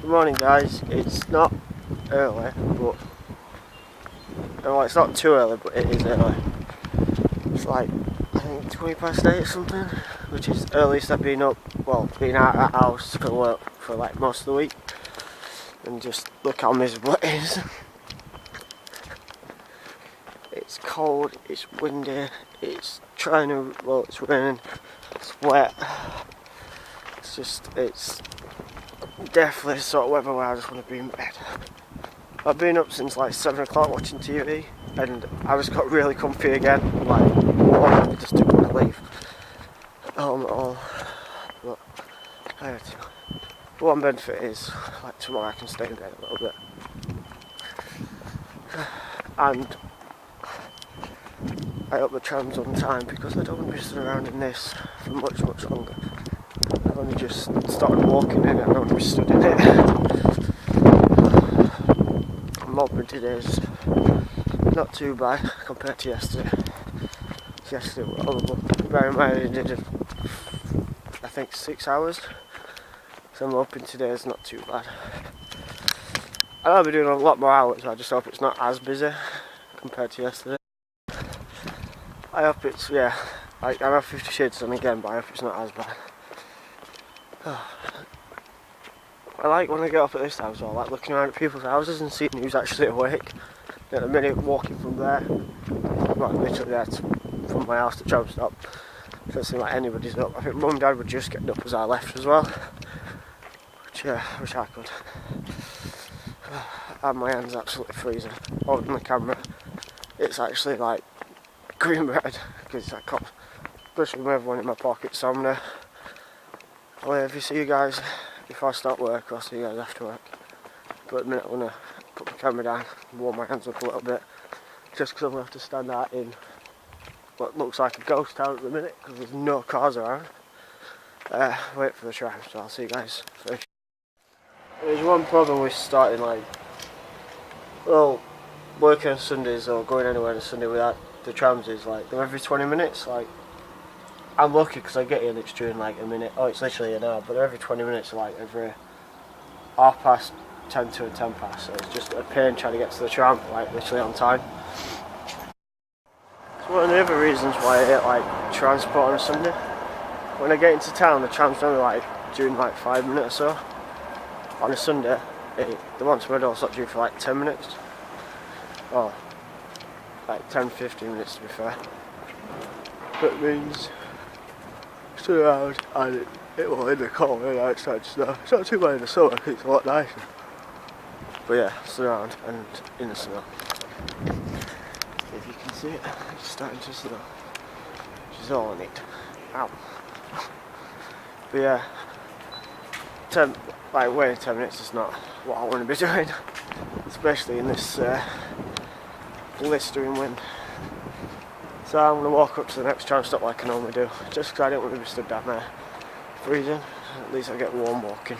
Good morning guys, it's not early, but well, it's not too early, but it is early. It's like, I think 20 past 8 or something, which is the earliest I've been up, well, been out of the house for work for like most of the week. And just look how miserable it is. It's cold, it's windy, it's it's raining, it's wet. It's definitely the sort of weather where I just want to be in bed. I've been up since like 7 o'clock watching TV, and I just got really comfy again. Like, I just didn't want to leave home at all. But I had to. One benefit is, like, tomorrow I can stay in bed a little bit. And I hope the tram's on time because I don't want to be sitting around in this for much longer. I've only just started walking in it, I don't want to be stood in it. I'm hoping today's not too bad compared to yesterday. Yesterday was horrible. Bear in mind I did I think 6 hours. So I'm hoping today's not too bad. I know I'll be doing a lot more hours, I just hope it's not as busy compared to yesterday. I hope it's, yeah, like, I have 50 Shades on again, but I hope it's not as bad. I like when I get up at this house, I like looking around at people's houses and seeing who's actually awake. At the minute, walking from there, well, literally there from my house to tram stop, it doesn't seem like anybody's up. I think Mum and Dad were just getting up as I left as well, which I wish I could. And my hand's absolutely freezing. Holding the camera, it's actually like green red because I can't, especially with everyone in my pocket. So I'm gonna leave you, see you guys before I start work. I'll see you guys after work. But at the minute I'm gonna put my camera down and warm my hands up a little bit, just because I'm gonna have to stand out in what looks like a ghost town at the minute because there's no cars around. Wait for the tram, so I'll see you guys first. There's one problem with starting, like, well, working on Sundays or going anywhere on a Sunday without the trams is like they're every 20 minutes. Like, I'm lucky because I get here literally in like a minute. Oh, it's literally an hour, but they're every 20 minutes, like every 10:30 to 10 past. So it's just a pain trying to get to the tram, like literally on time. It's one of the other reasons why I hate like transport on a Sunday. When I get into town, the tram's only like during like 5 minutes or so. On a Sunday, the one to my door's not due for like 10 minutes. Oh, like 10-15 minutes to be fair. That means stood around and it was in the cold and now it's starting to snow. It's not too bad in the summer because it's a lot nicer. But yeah, stood around and in the snow. If you can see it, it's starting to snow. Which is all I need. Ow. But yeah, waiting 10 minutes is not what I want to be doing. Especially in this blistering wind. So I'm going to walk up to the next tram stop like I normally do, just because I don't want to be stood down there freezing. At least I get warm walking.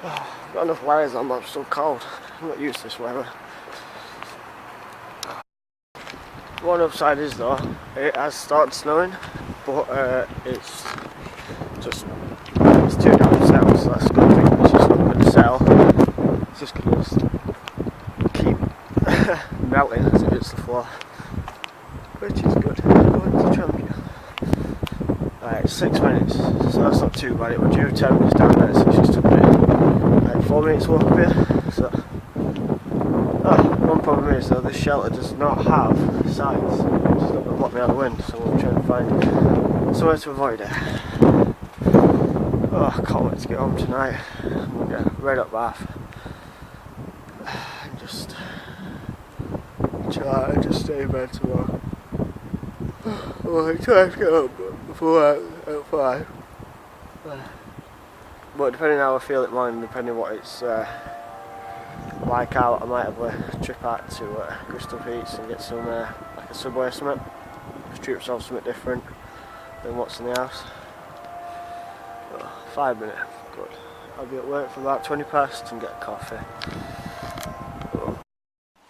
I've got enough layers on, but I'm still cold. I'm not used to this weather. One upside is though, it has started snowing, but it's too down to settle, so that's a good thing. It's just not going to settle. It's just going to keep melting as it hits the floor. Which is good. Going to champion. Right, 6 minutes, so that's not too bad. It was due 10 minutes down there, so it's just took me like 4 minutes walk up here. So, one problem is though, this shelter does not have signs. It's just not going to block me out of the wind, so we'll try and find somewhere to avoid it. Oh, I can't wait to get home tonight. We'll get a red up bath and just chill out and just stay in bed tomorrow. Well, I try to get up before at 5. But depending on how I feel it morning, depending on what it's like out, I might have a trip out to Crystal Peaks and get some like a Subway or something. Just treat myself something different than what's in the house. 5 minutes, good. I'll be at work for about 20 past and get a coffee.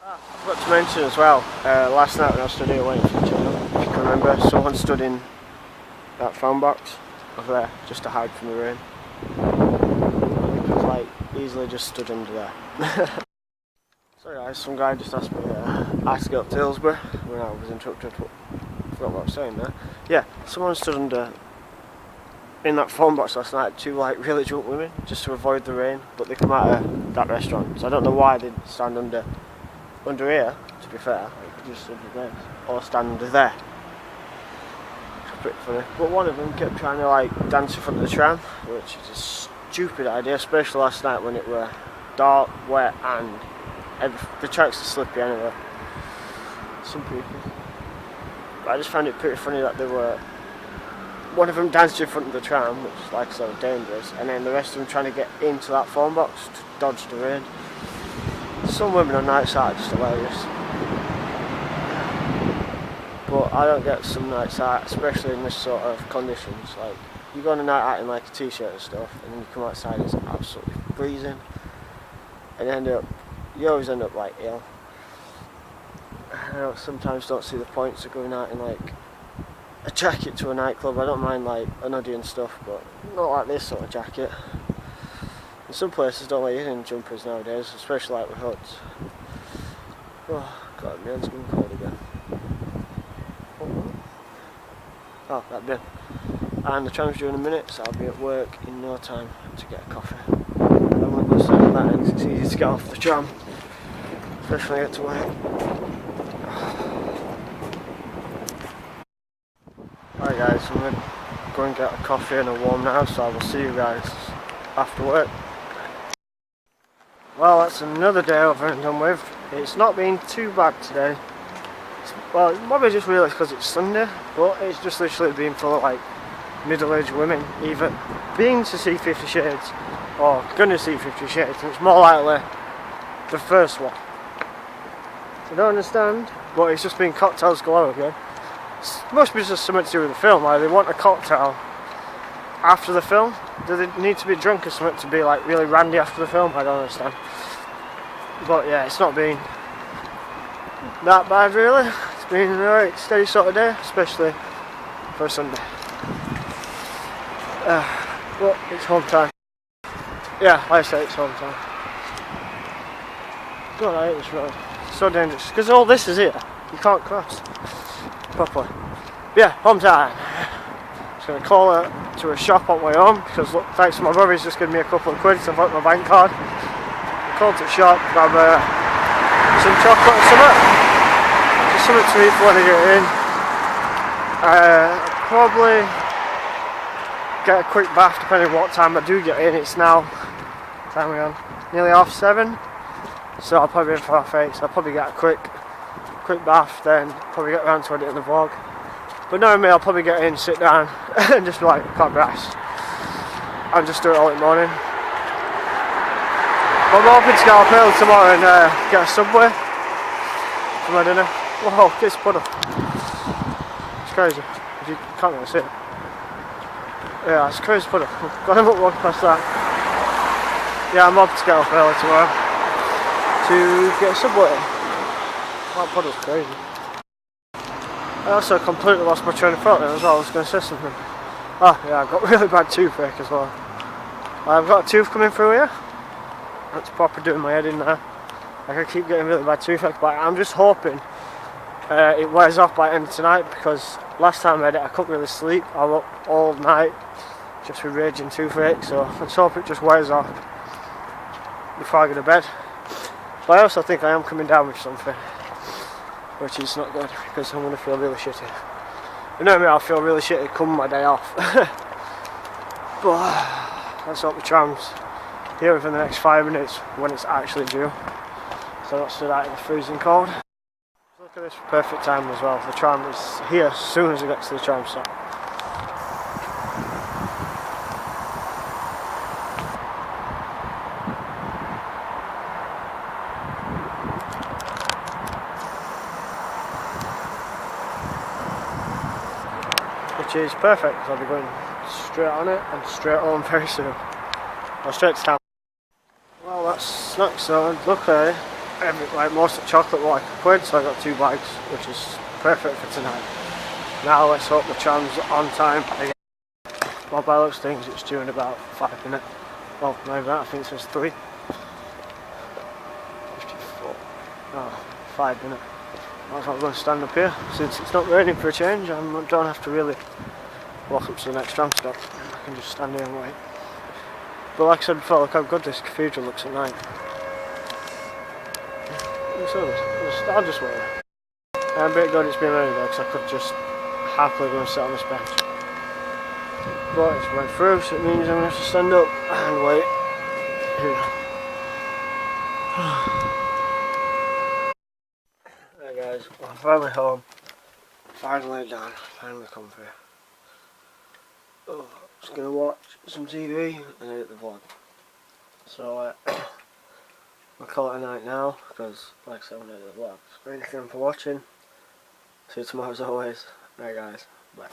I forgot to mention as well, last night when I was studying away from the channel, if you can remember, someone stood in that phone box over there just to hide from the rain. It was like easily just stood under there. So guys, some guy just asked me to get up to Hillsborough when I was interrupted. I forgot what I was saying there. Yeah, someone stood under in that phone box last night, 2 like really drunk women, just to avoid the rain, but they come out of that restaurant, so I don't know why they stand under here, to be fair, like just under there, or stand under there. It's pretty funny. But one of them kept trying to like dance in front of the tram, which is a stupid idea, especially last night when it were dark, wet, and the tracks are slippy anyway. Some people. But I just found it pretty funny that they were. One of them danced in front of the tram, which is like so dangerous, and then the rest of them trying to get into that phone box to dodge the rain. Some women on nights out are just hilarious. But I don't get some nights out, especially in this sort of conditions. Like, you go on a night out in like a t-shirt and stuff, and then you come outside and it's absolutely freezing. And you always end up like ill. I sometimes don't see the points of going out in like a jacket to a nightclub. I don't mind like an hoodie and stuff, but not like this sort of jacket. And some places don't let you in jumpers nowadays, especially like with hoods. Oh god, my hand's getting cold again. Oh, that bin. And the tram's due in a minute, so I'll be at work in no time to get a coffee. I won't go saying that, and it's easy to get off the tram, especially when I get to work. Alright guys, I'm going to go and get a coffee and a warm now, so I will see you guys after work. Well, that's another day over and done with. It's not been too bad today. Well, it's probably just really because it's Sunday, but it's just literally been full of like middle-aged women either being to see 50 Shades or gonna see 50 Shades, and it's more likely the first one. I don't understand, but it's just been cocktails galore again. Must be just something to do with the film. Like, they want a cocktail after the film. Do they need to be drunk or something to be like really randy after the film? I don't understand. But yeah, it's not been that bad really. It's been a right steady sort of day, especially for a Sunday. But it's home time. Yeah, like I say, it's home time. God, I hate this road. It's so dangerous because all this is here. You can't cross properly. Yeah, home time. Just going to call to a shop on my own because look, thanks to my brother, he's just given me a couple of quid to put my bank card. I called to the shop, grab some chocolate or something. Just something to eat for when I get in. Probably get a quick bath depending on what time I do get in. It's now, what time are we on? Nearly 7:30. So I'll probably be in for 8:30, so I'll probably get a quick bath, then probably get around to editing the vlog. But knowing me, I'll probably get in, sit down, and just be like, can't be arsed, and just do it all in the morning. But I'm hoping to get up early tomorrow and get a Subway for my dinner. Whoa, this puddle. It's crazy. If you can't really see it. Yeah, it's a crazy puddle. Got him up one past that. Yeah, I'm hoping to get up early tomorrow to get a Subway. That puddle's crazy. I also completely lost my train of thought then as well. I was going to say something. Oh yeah, I've got really bad toothache as well. I've got a tooth coming through here. That's proper doing my head in there. Like, I keep getting really bad toothache, but I'm just hoping it wears off by the end of tonight, because last time I had it I couldn't really sleep. I was up all night just with raging toothache, so let's hope it just wears off before I go to bed. But I also think I am coming down with something, which is not good, because I'm going to feel really shitty. You know me, I'll feel really shitty come my day off. But let's hope the tram's here within the next 5 minutes when it's actually due, so I don't stood out in the freezing cold. Look at this perfect time as well. The tram is here as soon as it gets to the tram stop. Which is perfect, because I'll be going straight on it and straight home very soon. Or straight to town. Well, that's snacks, so luckily like most of the chocolate were like a quid, so I got 2 bags, which is perfect for tonight. Now let's hope the tram's on time again. Well, by those things it's due in about 5 minutes. Well, maybe that, I think it says 3. Oh, 5 minutes. That's why I'm going to stand up here. Since it's not raining for a change, I don't have to really walk up to the next tram stop. I can just stand here and wait. But like I said before, look how good this cathedral looks at night. I'll just wait. I'm a bit glad it's been raining though, because I could just happily go and sit on this bench. But it's went through, so it means I'm going to have to stand up and wait here. Hey guys, well, I'm finally home. Finally done. Finally comfy. Oh, just going to watch some TV and edit the vlog. So, I'll call it a night now, because like I said, I'm going to edit the vlog. Thank you for watching. See you tomorrow as always. Bye guys. Bye.